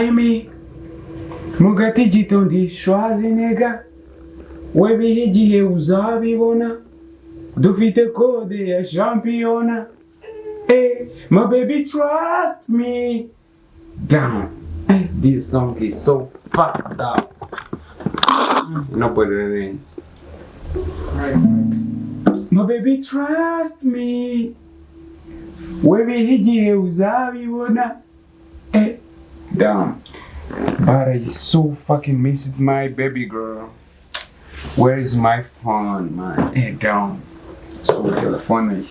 Naime mugati gitondi shwazi nega webihe igihe uzabibona dufite kode ya shampiyona. Hey, my baby, trust me. Damn, hey, this song is so fucked up. Nobody rings. My baby, trust me. Webihe igihe uzabibona. Hey, damn. But I so fucking miss my baby girl. Where is my phone, man? Hey, damn. So telephone.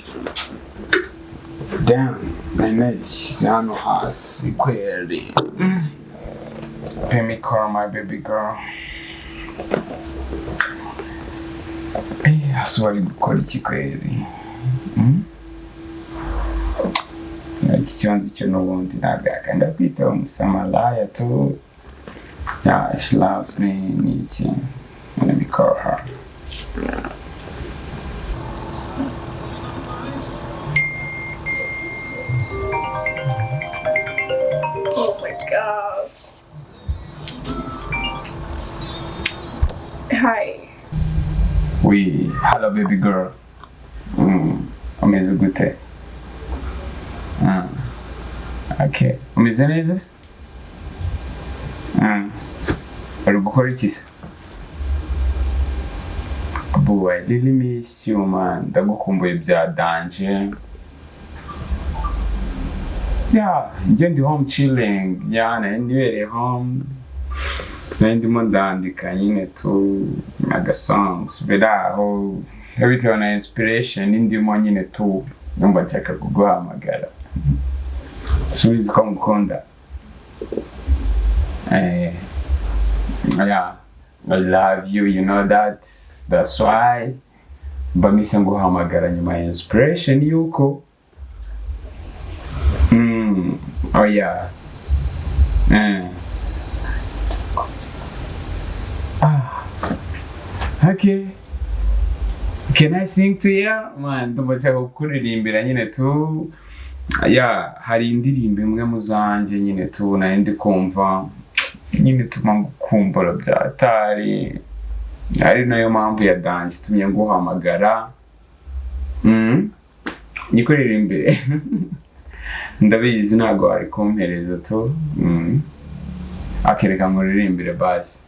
Damn, my net is on us equally. Let me call my baby girl. Hey, I swear to God, it's equally. Like you know, want that back and a bit on some liar too. Yeah, she loves me, needs you. Let me call her. Oh my god. Hi. Oui, hello baby girl. Umeze gute? Okay. Umeze neza? Uri gukora iki se? Boy, I really miss you, man. Ndagukumbuye bya danger. Yeah, ndi home chilling. Yeah, ndi home. Ndimo ndandika nyine tu aga songs. Beraho every time na inspiration ndimo nyine tu ndumva nshaka kuguhamagara. Subiza ko mukunda. Yeah, I love you, you know that. That's why. Bamisa nguhamagara nyuma ya inspiration yuko. Oh yeah. Okay. Can I sing to you? Man, ndumva kuririmbira nyine tu. Yeah, hari indirimbo imwe muzanjye nyine tu na ndi kumva nyine tuma ngukumbura byatari. Ari nayo mpamvu ya dance tumye nguhamagara. Nikuririmbire. Ndabizi ntago ari kumpereza tu. Akereka nguririmbire basi.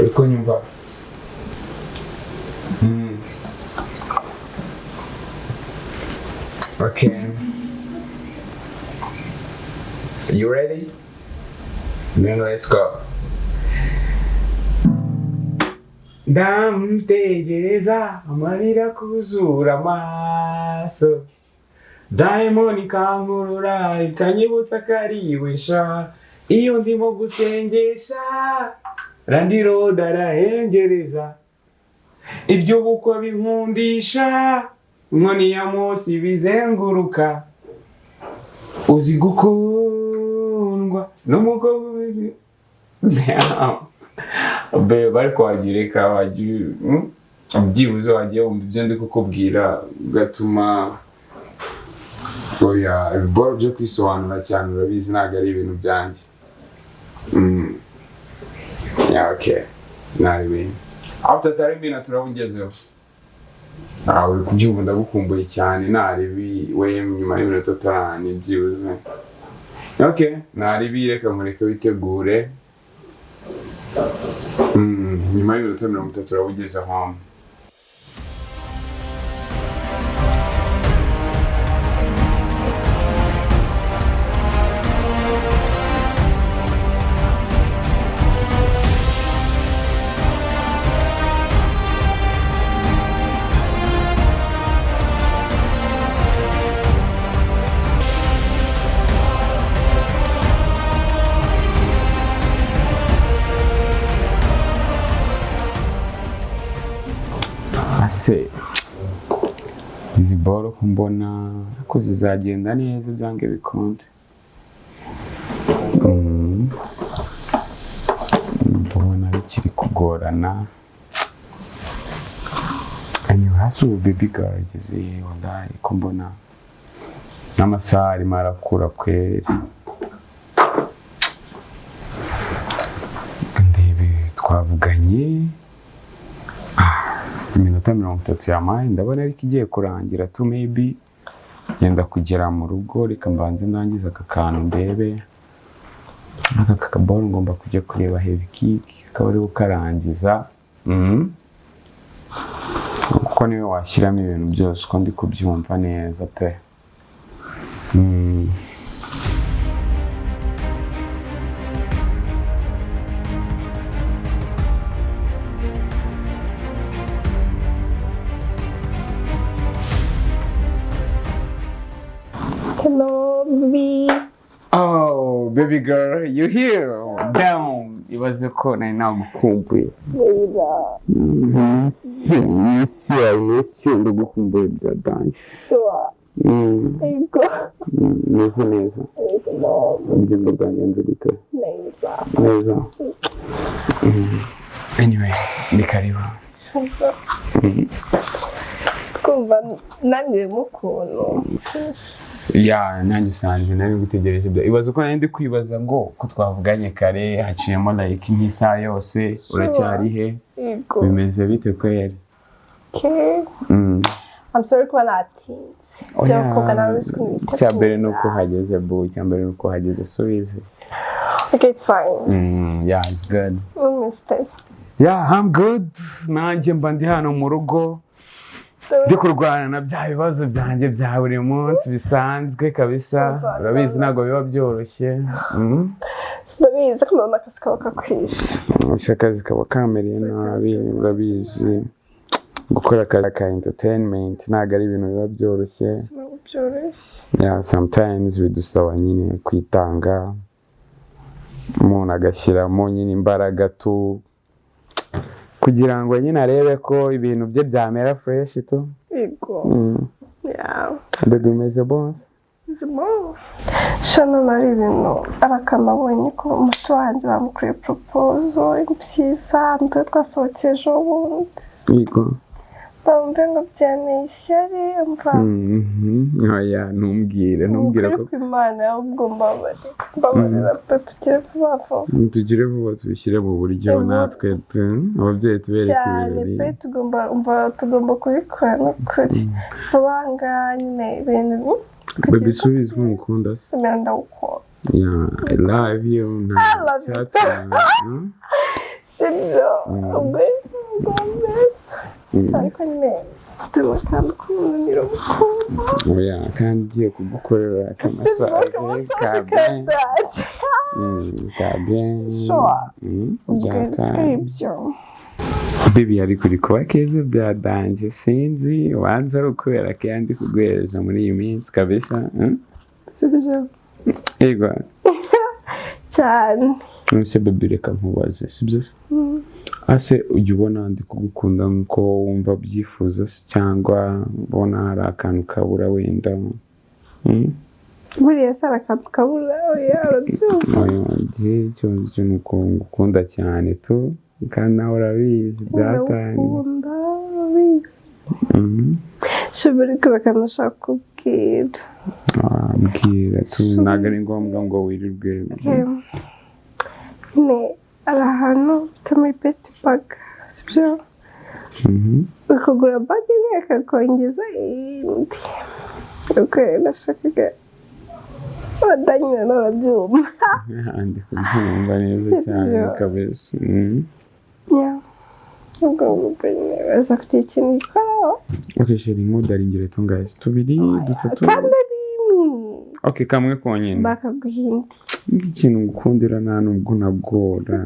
Iko nyumva. Okay. You ready? Then let's go. Ndamtegereza amarira kuzura amaso. Diamond ikankurura ikanyibutsa kariwisha. Iyo ndimo gusengesha randiroda arahengereza. Ibyo bukwa binkundisha inkoni ya Mose bizenguruka. Uzi gukundwa n'umukobwa Be bari kwagireka wagiye byibuze wagiye wumva ibyo ndi kukubwira gatuma oya iboro byo kwisobanura cyane urabizi ntago ari ibintu byanjye. Yeah, okay. Nawe after 30 minutes turabugezeho. Uri kubyumva ndagukumbuye cyane naribi we nyuma y'iminota 5 byibuze. Okay, naribi reka mureke witegure. Nyuma y'iminota 30 turabugezeho. Izi boro kumbona ko zizagenda neza byange bikonde. Mbona bikiri kugorana. Anyu hasu baby girl wallahi kumbona n'amasaha arimo arakura kweri. tuvuganye iminota 30 yamaye ndabona ariko igiye kurangira tu maybe yenda kugera mu rugo reka mbanze ndangiza aka kantu ndebe aka kaboro ngomba kujya kureba heavy kick akaba ari ukarangiza kuko niwe washyiramo ibintu byose uko ndi kubyumva neza pe Hello, baby. Oh, baby girl, you here? Down. Ibaze ko nari nagukumbuye. Ndagukumbuye bya dance. Neza. Urugendo rwangenze gute? Neza. Anyway, ni karibu. Kumva nanjye mukuntu. Ya nanjye usanze nari gutegereje bya ibaze ko nari ndi kwibaza ngo ko twavuganye kare haciyemo like nk'isaha yose uracyari he bimeze bite kweri I'm sorry ko natinze cyambere nuko hageze bu cyambere nuko hageze so easy. Okay, it's fine. Yeah, it's good. Mr. Yeah, I'm good. Nanjye mba ndi hano mu rugo ndi kurwana na bya bibazo byanjye bya buri munsi bisanzwe kabisa urabizi ntabwo biba byoroshye ndabizi ko mama akazi kaba kakwishe akazi kaba kamereye nabi urabizi gukora akazi ka entertainment ntabwo ari ibintu biba byoroshye yeah, sometimes bidusaba nyine kwitanga umuntu agashyiramo nyine imbaraga tu kugira ngo nyine arebe ko ibintu bye byamera fresh tu yeah bebe umeze boss shana nari ibintu arakanabonye ko umuti wanjye bamukuye proposal byiza ntwe twasohokeje ubundi yego bambe ngo byane ishyari mva oya ntumbwire ko Imana ubwo mbabarira pe tugire vuba tubishyire mu buryo natwe ababyeyi tubereke ibirori pe tugomba kubikora n'ukuri abanga nyine ibintu baby subize umukunda simenda uko yeah I love you sibyo ariko nyine afite amakamba k'umunaniro mukunda oya kandi ugiye kugukorera akamasaje baby ari kuri kuba keza bya danje sinzi wanza ari ukubera ko yandi kuguhereza muri iyi minsi kabisa sibyo yego cyane nuse baby reka nkubaze sibyo ase ujya ubona ndi kugukunda nko wumva byifuza cyangwa ubona hari akantu kabura wenda buriya se akantu kabura urabyumva ikibazo cyo nuko ngukunda cyane tu kandi nawe urabizi byatanye shobora kuba kanashaka kubwira mbwira tu ntabwo ari ngombwa ngo wirirwe ari ahantu bita muri best bag sibyo ukagura bag imwe akakongeza iyindi uko nashakaga abadanyina n'ababyuma ndi kubyumva neza cyane kabisa ubwo ngubwo nyine baza kugira ikintu gikoraho sheri nk'udaringire tungaye tubiri dutatu kandi ari imwe kamwe konyine bakaguha ikintu ngukundira nta nubwo nagora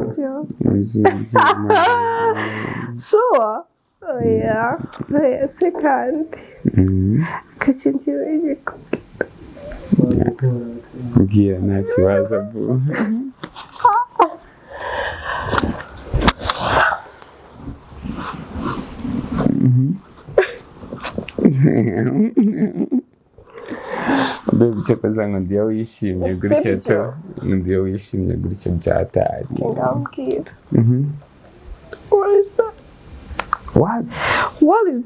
sure oya se kandi kakingira igikubwira mbwira nta kibazo vuba Baby cyakoze ngo ndiyo wishimye gutyo cyo ndiyo wishimye gutyo byatari ngambwira What is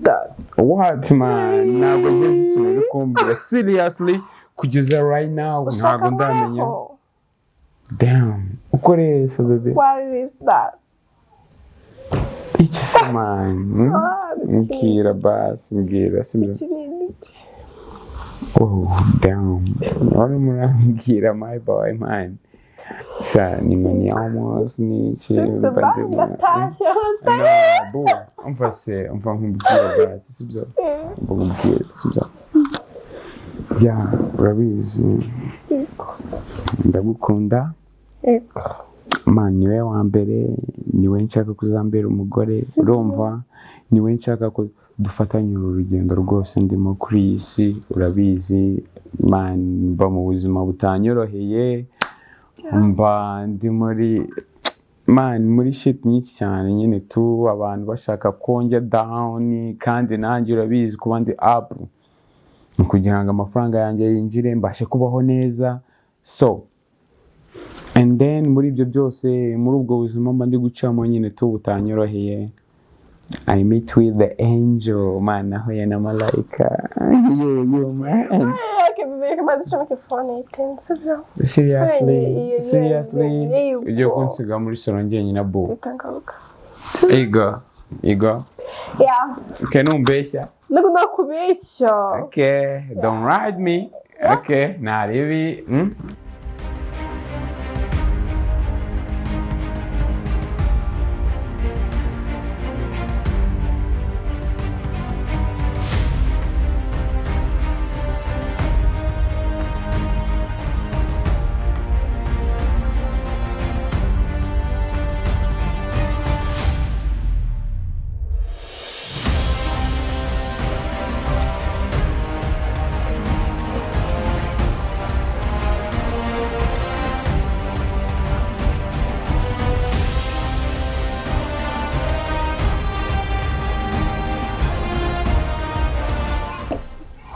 that? What man? Ntabwo ngeze ikintu uri kumbwira seriously kugeza right now ntabwo ndamenya. Damn. Ukoresha baby. What is that? iki se man mbwira basi mbwira simba oh damn wari murambwira my boy man sa ni mani almost ni umva nkubwira basi sibyo mbubwira sibyo ya urabizi ndagukunda man niwe wa mbere niwe nshaka kuzambera umugore urumva niwe nshaka ko dufatanya urugendo rwose ndimo kuri iyi si urabizi man mba mu buzima butanyoroheye mba ndi muri shit nyinshi cyane nyine tu abantu bashaka konjya down kandi nanjye urabizi kuba ndi up kugira ngo amafaranga yanjye yinjire mbashe kubaho neza so and then muri ibyo byose muri ubwo buzima mba ndi gucamo nyine tu butanyoroheye I meet with the angel man nahuye na malaika yo man seriously ujye kunsiga muri salo njyenyine bo ego yeah okay numbeshya nakubeshya okay don't ride me okay naribi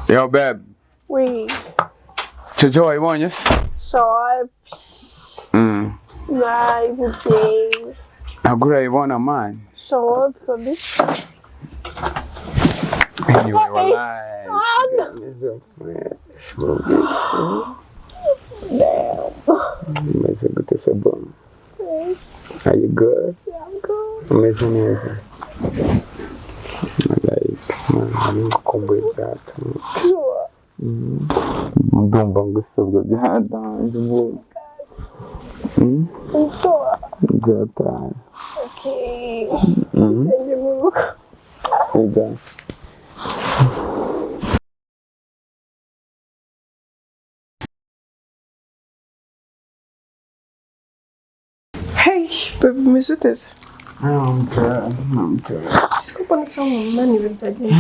Yo, babe. Oui. Jojo, wabibonye? Sharp. Ivuga. Ntabwo urayibona man. Sharp kabisa. Anyway, wallahi. Umeze gute se bon? Are you good? Yeah, I'm good. Umeze neza. Kumbuye byatuma ndumva ngusabwa byadanze ubu byataye Okay. Ega Hey, baby, umeze uteze? I'm good. Ese ko mbona usa nk'umunani bitagiye?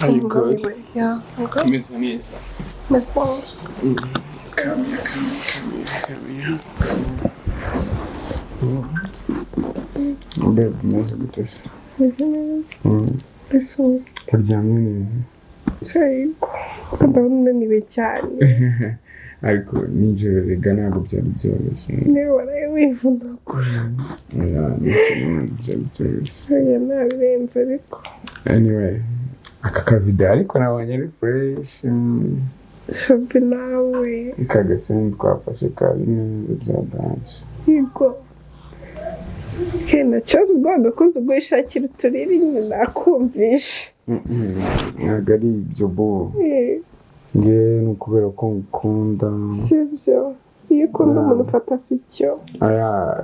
Are you good? Yeah, I'm good. Umeze neza. Umeze bon. Come here. Babe, umeze gute se? Umeze neza. Ese uryamye neza? Yego. Ndabona unaniwe cyane. Ariko nijoro rega ntabwo byari byoroshye. Niba waraye wivunagura. Byari byoroshye. Oya nabirenze ariko. Anyway, aka kavidewo ariko nabonye ari fresh. Shabi nawe. Kagaseni twafashe kari neza byadanje. Yego. Kena cyazo ubwo kunze gushakira uturiri nyine nakumvisha. Ntabwo ari ibyo bo. Nge nukubera ko ngukunda. Sibyo. Iyo ukunda umuntu ufata icyo.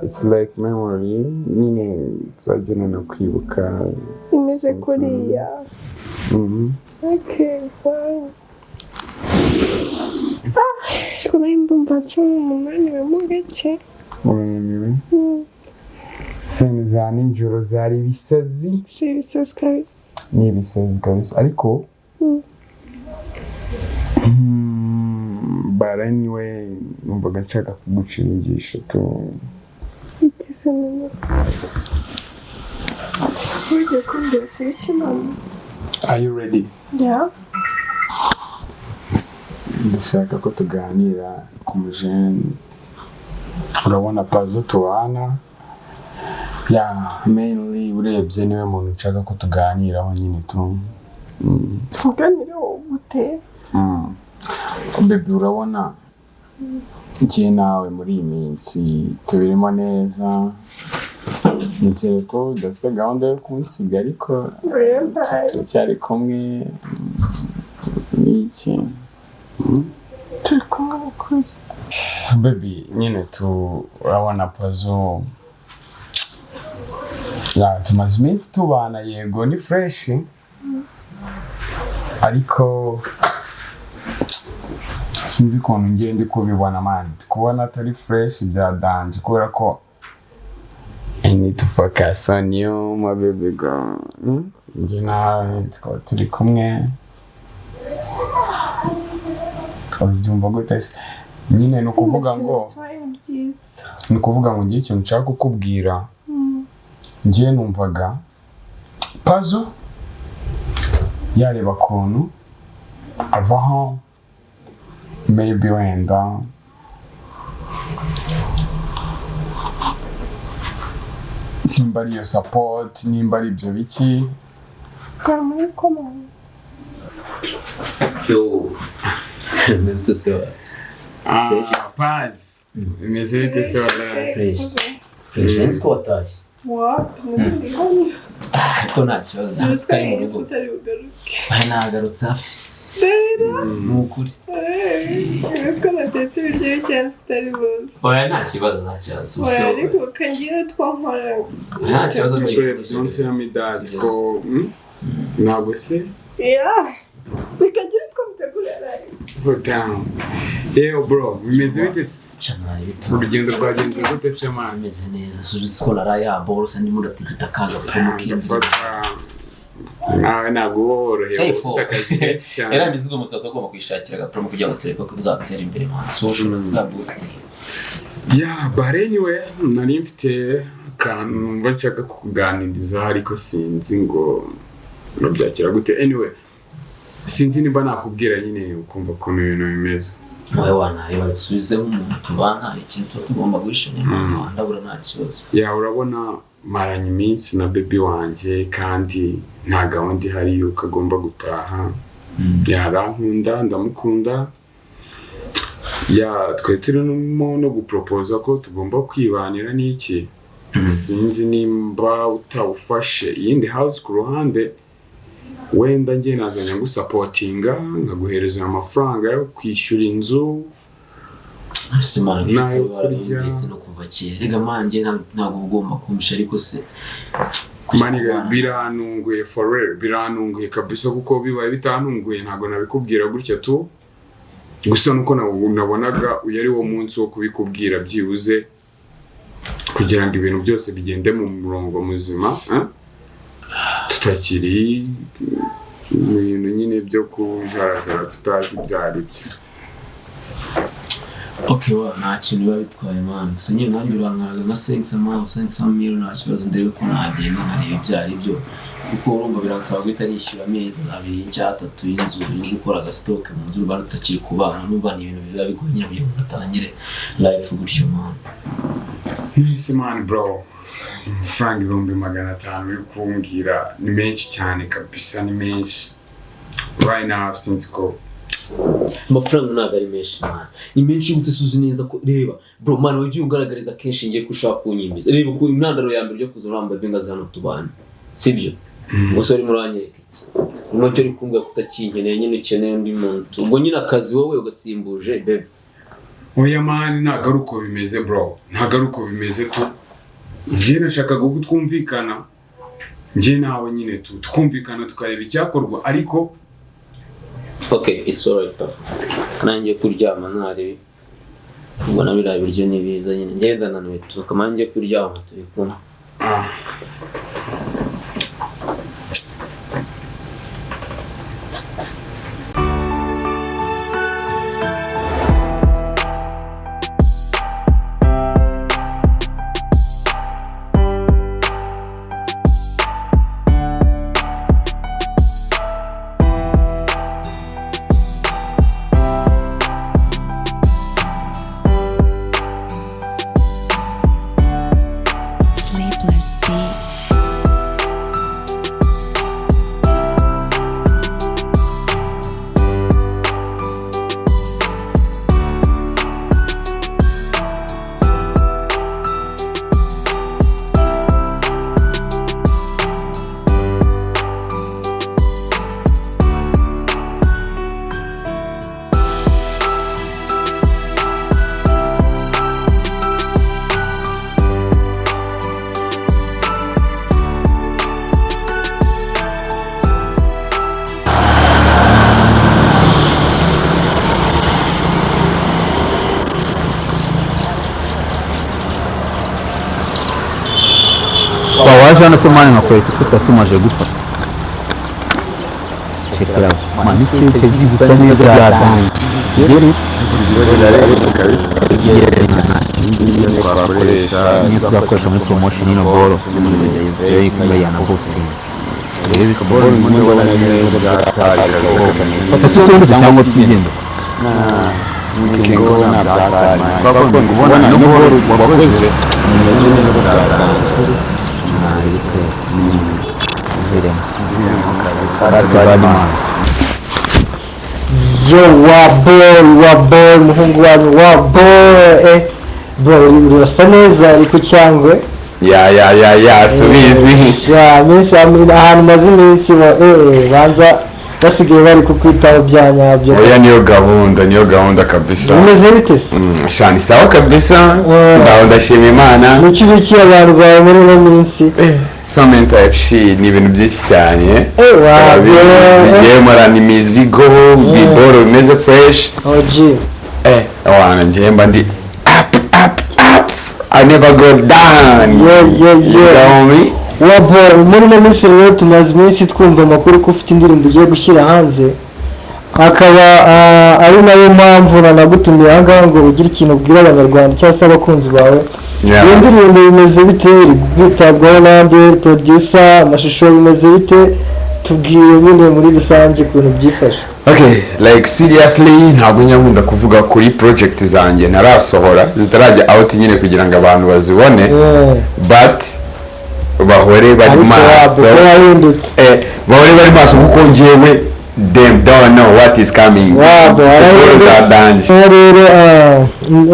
It's like memory. Nyine tuzagenda no kwibuka. Imeze kuriya. Okay, fine. Shukuna ndumva nsoma umunani mu gace. Unaniwe? Seni za nijoro zari ibisazi. Si ibisazi kabisa. Ni ibisazi kabisa ariko but anyway numvaga nshaka kugucingisha tu. Ikize neza. Ujye kumbwira kuri kinama. Are you ready? Yeah. Ndashaka ko tuganira ku mujeni. Urabona pazo tubana. Mainly urebye niwe muntu nshaka ko tuganiraho nyine tu. Tuganire wowe ute? Baby urabona njye nawe muri iyi minsi tubirimo neza, nizere ko udafite gahunda yo kunsiga ariko turacyari kumwe n'iki turi kumwe n'ukuri baby nyine turabona puzzle tumaze iminsi tubana yego ni fresh ariko sinzi ukuntu ngiye ndi kubibona man kubona atari fresh byadanje kubera ko I need to focus on you my baby girl njye nawe turi kumwe ubyumva gute nyine ni ukuvuga ngo ngiye ikintu nshaka kukubwira njye numvaga puzzle yareba ukuntu avaho maybe wenda nimba ari iyo support nimba ari ibyo biki yo meze se paz meze bite se wala fresh ko watashye ariko nta kibazo ntasikari mu rugo nagarutse hafi ni ukuri ese ko natetse ibiryo bicyenze utari buze oya nta kibazo oya ariko kangira twankora nta kibazo don't tell me that ko ntabwo se bikagira twamutegurira Put down. Yo bro, bimeze bite se? Chamara bito. Urugendo rwagenze gute se man? Bimeze neza. Subiza ko naraya borsa ndimo ndatigita kaga promo kinzi. Nawe naguhoroheye ufite akazi kenshi cyane. Era bizigo mutatu agomba kwishakira aga promo kugira ngo turebe ko bizatera imbere man. Social za boost. Yeah, but anyway, nari mfite akantu numva nshaka kukuganiriza ariko sinzi ngo byakira gute. Anyway, sinzi niba nakubwira nyine ukumva ukuntu ibintu bimeze. Mwe wanareba gusubize umuntu tubana hari ikintu tugomba gushanya mu ndabura nta kibazo. Ya urabona maranye iminsi na baby wanje kandi nta gahunda ihari yuko agomba gutaha. Yarankunda ndamukunda. Ya twe turimo no gupropose ko tugomba kwibanira n'iki. Sinzi nimba utawufashe iyindi house ku ruhande wenda njye nazanye gusapotinga nkaguhereza amafaranga yo kwishyura inzu Simani nayo kurya no kuva kera rega manje ntabwo ugomba kumbisha ariko se maniga biranunguye for real biranunguye kabisa kuko bibaye bitanunguye ntabwo nabikubwira gutya tu gusa nuko nabonaga uyu ari wo munsi wo kubikubwira byibuze kugira ngo ibintu byose bigende mu murongo muzima tutakiri ibintu nyine byo kujarajara tutazi byari byo. Okay wa nta kintu biba bitwaye man gusa nyine nanjye urankaraga nka 500 mil nta kibazo ndebe ko nagenda nkareba ibyari byo kuko urumva biransaba guhita nishyura amezi 2-3 y'inzu yo gukora agastock mu nzu rwanda tutakiri kubana numva ni ibintu biba bigonyera kugira ngo natangire life gutyo man. Yes man bro. Frank 500 uri kumbwira ni menshi cyane kabisa ni menshi. Right now since ko amafaranga ntabwo ari menshi man ni menshi gute suzi neza ko reba bro man wagiye ugaragariza kenshi ngiye kushaka kunyimiza reba ku intandaro ya mbere yo kuzuramba bengaza hano tubana sibyo gusa ari muranyereka iki umacyo ari kumbwira kutakinkeneye nyine ukeneye undi muntu ubwo nyine akazi wowe ugasimbuje bebe oya man ntabwo ari uko bimeze bro ntabwo ari uko bimeze tu njye nashakaga gutwumvikana njye nawe nyine twumvikana tukareba icyakorwa ariko okay it's alright perfect nanjye kuryama ntari ubwo nabira biryo nibiza nyine ngenda nanwe tukamanje kuryama turi kumwe Sleep. waje hano se mani nkakwereka ko twatumaje gufata chekera mani cyo gisa neza byatangiye yeri twakoresha muri promotion ino boro yari kumenya na boxing rero boro muri wala neza byatangiye fata tutumze cyangwa twigenda Kingo na byatari kwa kubona no boro wakoze neza neza byatangiye Yo Waboi muhungu wanyu Waboi bro urasa neza ariko cyangwe ya subizi ya minsi ahantu maze iminsi banza basigaye bari kukwitaho bya nyabyo oya niyo gahunda kabisa umeze bite se shani sawa kabisa ndaho ndashima Imana n'iki biki abantu bawe muri no minsi Samenta FC ni ibintu byinshi cyane Waboi marana imizigo biboro bimeze fresh OG wana njemba ndi up I never go down yeah Waboi muri no minsi rero tumaze iminsi twumva amakuru ko ufite indirimbo ugiye gushyira hanze akaba ari nayo mpamvu nanagutumiye aha ngaha ngo ugire ikintu ubwira abanyarwanda cyangwa se abakunzi bawe iyo ndirimbo bimeze bite bwitabwaho n'andi producer amashusho bimeze bite tubwire nyine muri rusange ukuntu byifashe okay like seriously ntabwo nyakunda kuvuga kuri project zanjye narasohora zitarajya out nyine kugira ngo abantu bazibone but bahore bari maso bahore bari maso kuko ngewe them don't know what is coming rero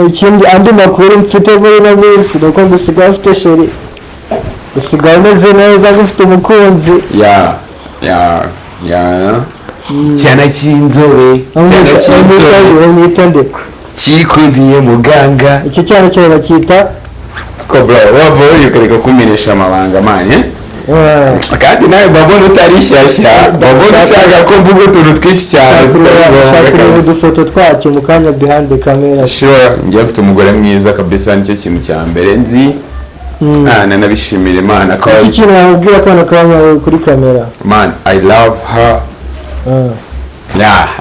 ikindi andi makuru mfite muri no minsi nuko gusigaye ufite sheri usigaye umeze neza ufite umukunzi cyane cy'inzobe umwitandeko kikundiye muganga icyo cyane cyane bacyita ko bro Waboi ukareka kuminisha amabanga manye kandi nawe babona utarishyashya babona ushaka ko mvuga utuntu twinshi cyane turashaka udufoto twacyo mu kanya behind the camera sure ngiye mfite umugore mwiza kabisa nicyo kintu cya mbere nzi nabishimira Imana ko iki kintu wabwira kana kanya kuri kamera man I love her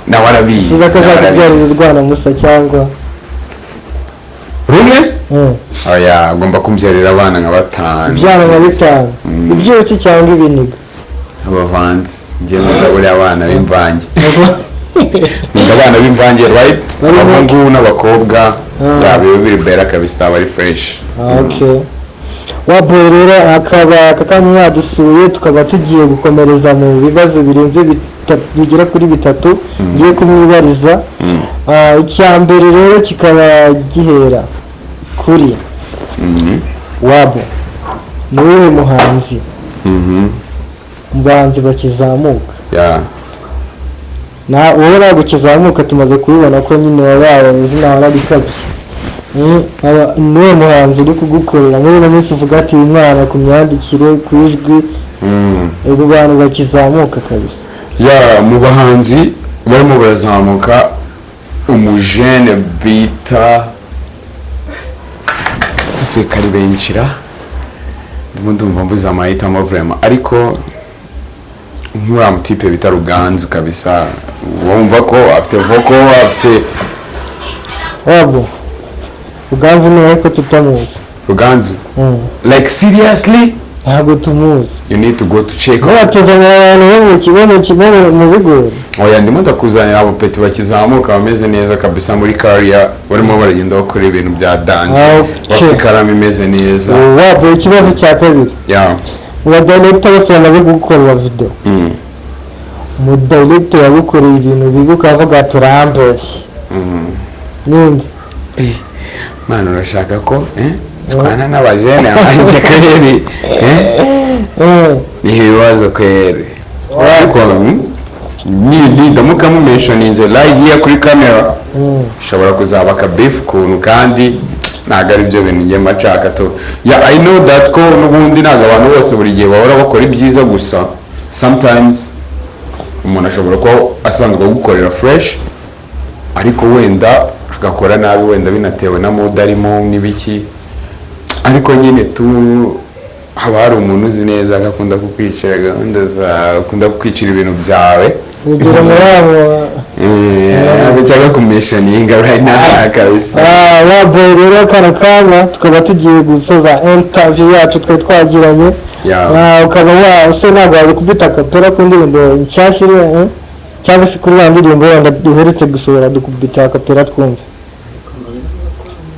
na warabizi uzakazakubyarira urwana musa cyangwa Rumors? Oya, agomba kumbyarira abana nka 5. Ibyana nka 5. Ibyuki cyangwa ibiniga. Abavanze, ngiye muri abana b'imvange. Ni abana b'imvange right? Abahungu n'abakobwa yabe biri bera kabisa bari fresh. Okay. Waboi rero akaba kakanya yadusuye tukaba tugiye gukomereza mu bibazo birenze bigera kuri 3 ngiye kumwibariza icyambere rero kikaba gihera kuri Wabo niwe muhanzi mubanzi bakizamuka na wowe nagukizamuka tumaze kubibona ko nyine wabaye izina warabikabye niwe muhanzi uri kugukorera muri no minsi uvuga ati uyu mwana ku myandikire ku ijwi ego bantu bakizamuka kabisa mu bahanzi barimo barazamuka umujene bita ese kari benshira ndumva mbuza amahitamo vraiment ariko nk'uriya mutipe bita Ruganzu kabisa wumva ko afite vocal afite Wabo Ruganzu ni ariko tutamuzi Ruganzu like seriously ntabwo tumuzi you need to go to check batuzanira abantu bo mu kibono mu bigo oya ndimo ndakuzanira abo peti bakizamuka bameze neza kabisa muri career barimo baragenda bakora ibintu bya dance bafite karama imeze neza Wabo ikibazo cya kabiri uwa director basanga bari gukorera video mu director yagukoreye ibintu bibuka avuga turambeshye ninde mwana urashaka ko twana n'abajene abanje kweri ni ibibazo kweri ariko ni ndamuka mu mentioninze live here kuri camera ushobora kuzaba ka beef kuntu kandi ntago ari byo bintu ngiye macaka to I know that ko n'ubundi ntago abantu bose buri gihe bahora bakora ibyiza gusa sometimes umuntu ashobora ko asanzwe gukorera fresh ariko wenda agakora nabi wenda binatewe na mood arimo n'ibiki ariko nyine haba hari umuntu uzi neza agakunda kukwicira gahunda zawe, akunda kukwicira ibintu byawe, urugero muri abo cyangwa kumishoninga right now kabisa. Waboi rero kano kanya tukaba tugiye gusoza interview yacu twari twagiranye, ukaba wase ntabwo wabikubita kapera ku ndirimbo nshyashya iri cyangwa se kuri ya ndirimbo wenda duherutse gusohora dukubita kapera twumve.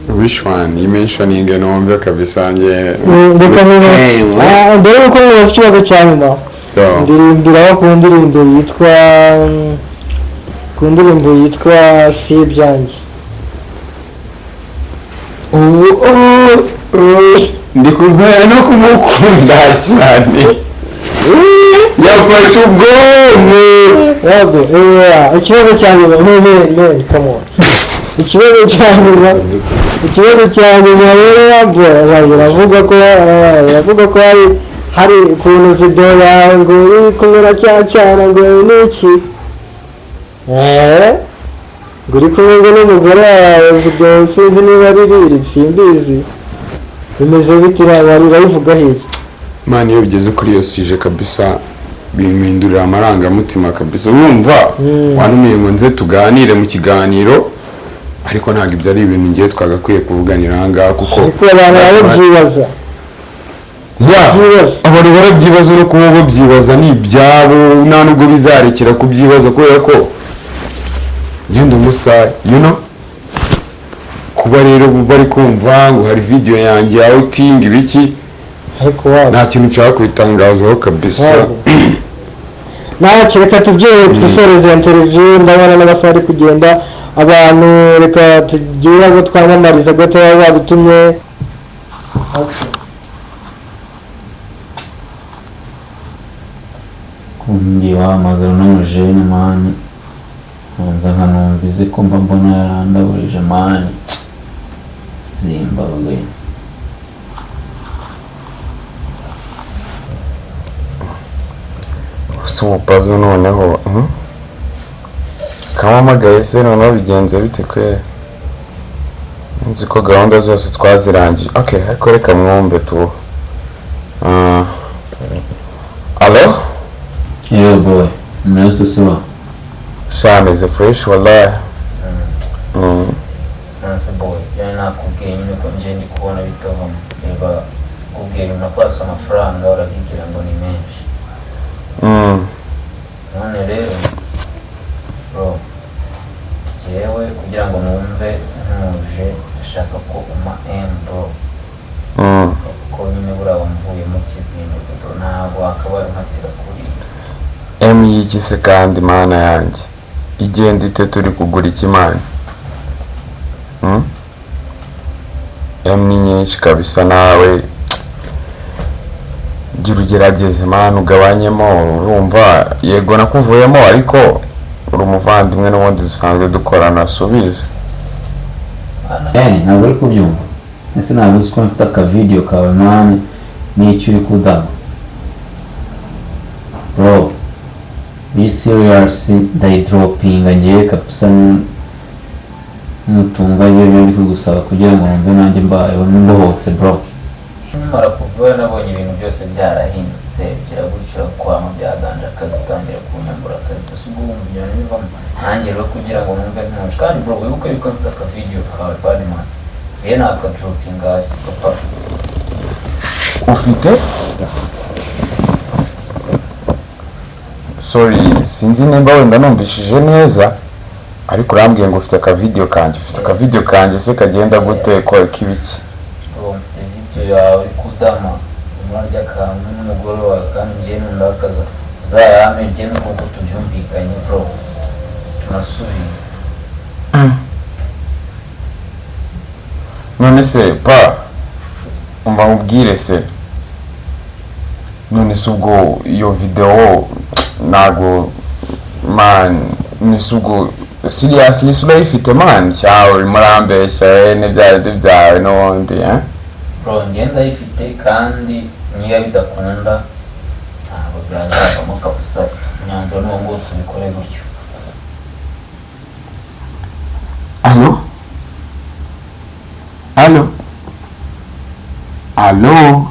Which one? You mentioning numve kabisa nge. Mbere yuko mubaza ikibazo cya nyuma, ndirimbira ku ndirimbo yitwa si ibyanjye. Ndi kumva no kumukunda cyane. Yafashe ubwonko. Ikibazo cya nyuma come on. Ikibazo cya nyuma rero baravuga ko hari ukuntu video yawe ngo iri kumera cyane ngo niki ngo uri kumwe n'umugore wawe video sinzi niba riri simbizi bimeze bitira barivuga hirya. Man, iyo bigeze kuri iyo sije kabisa bimindurira amarangamutima kabisa. Urumva wanumiye ngo nze tuganire mu kiganiro, ariko ntabwo ibyo ari ibintu ngiye twagakwiye kuvuganira ahangaha kuko abantu barabyibaza. Abantu barabyibaza no kuba babyibaza ni ibyabo, nta nubwo bizarekera kubyibaza kubera ko ngenda umustar, you know, kuba rero bari kumva ngo hari video yanjye outing ibiki, ariko nta kintu nshaka kwitangazaho kabisa. Reka tubyeyi twisoreze interview, ndabona n'abasari kugenda abantu, reka tugire abo twamamariza gato baba badutumye. kundi wahamagara n'umujene mani nza nkanumvize ko mba mbona yarandaburije mani Zimbabwe. Ubupazo noneho kamamagaye se noneho bigenze bite kwe? Nzi ko gahunda zose twazirangije. Okay, ariko reka mwumve tu. Allo? Yo boy, mnazo sawa? Shame is fresh wallahi. Nase boy, yana kubwiye nyine ko nje ndi kubona bitavamo. Niba kubwiye unakwasa amafaranga uragigira ngo ni menshi. None rero bro, jewe kugira ngo numve ntuje ashaka ko uma bro. Ko nyine buraba mvuye mu kizingo bro, ntabwo akaba nkatira kuri y'ikise kandi mana yanjye igenda ite turi kugura ikimana. Ni nyinshi kabisa, nawe gira ugerageze mana ugabanyemo. Urumva yego nakuvuyemo ariko uri umuvandimwe n'ubundi dusanzwe dukorana, subize. Ntabwo uri kubyumva. Ese ntabwo uzi ko mfite aka video kawe mani n'icyo uri kudaha. Bro, be serious, they dropping ngiye kabisa n'utumva ibyo biri kugusaba kugira ngo numve nanjye mbayeho n'imbohotse bro. Nimara kuvuga nabonye ibintu byose byarahindutse, biragutyo kwama byaganje akazi utangira kunyambura akazi gusa ubwo ibintu bivamo nanjye rero kugira ngo numve ntuje. Kandi bro, wibuke yuko mfite aka video kawe Badman rero naka dropping hasi papa. Ufite? Sorry, sinzi nimba wenda numvishije neza, ariko urambwiye ngo ufite aka video kanjye. Ufite aka video kanjye se kagenda gute ko kibiki? Mfite video yawe uri kudama umurya kantu n'umugore wawe kandi ngiye nundakaza uzayame ngiye nuko tubyumvikanye bro, tunasubiye. None se pa umva mubwire se, none se ubwo iyo video nago man nisugo seriously surayifite man cyawe murambeshya n'ibyari n'ubundi bro, ngenda ifite kandi niyo bidakunda ntabwo byazavamo kabisa. Nyanzo n'uwo ngo tubikore gutyo. Allo? Allo? Allo?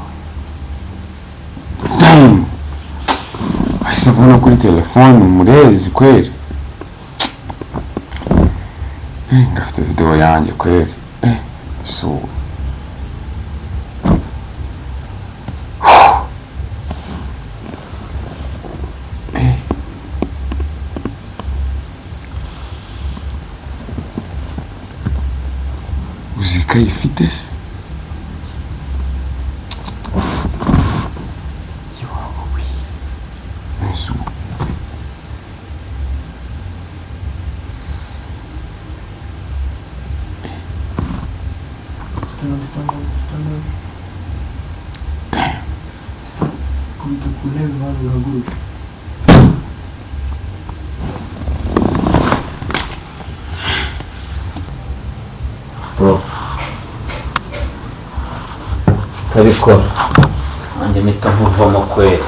ese vuba kuri telefone umurezi kweri ngafite video yanjye kweri so uzika ifite se bro tabikora nanjye mpita nkuvamo kweri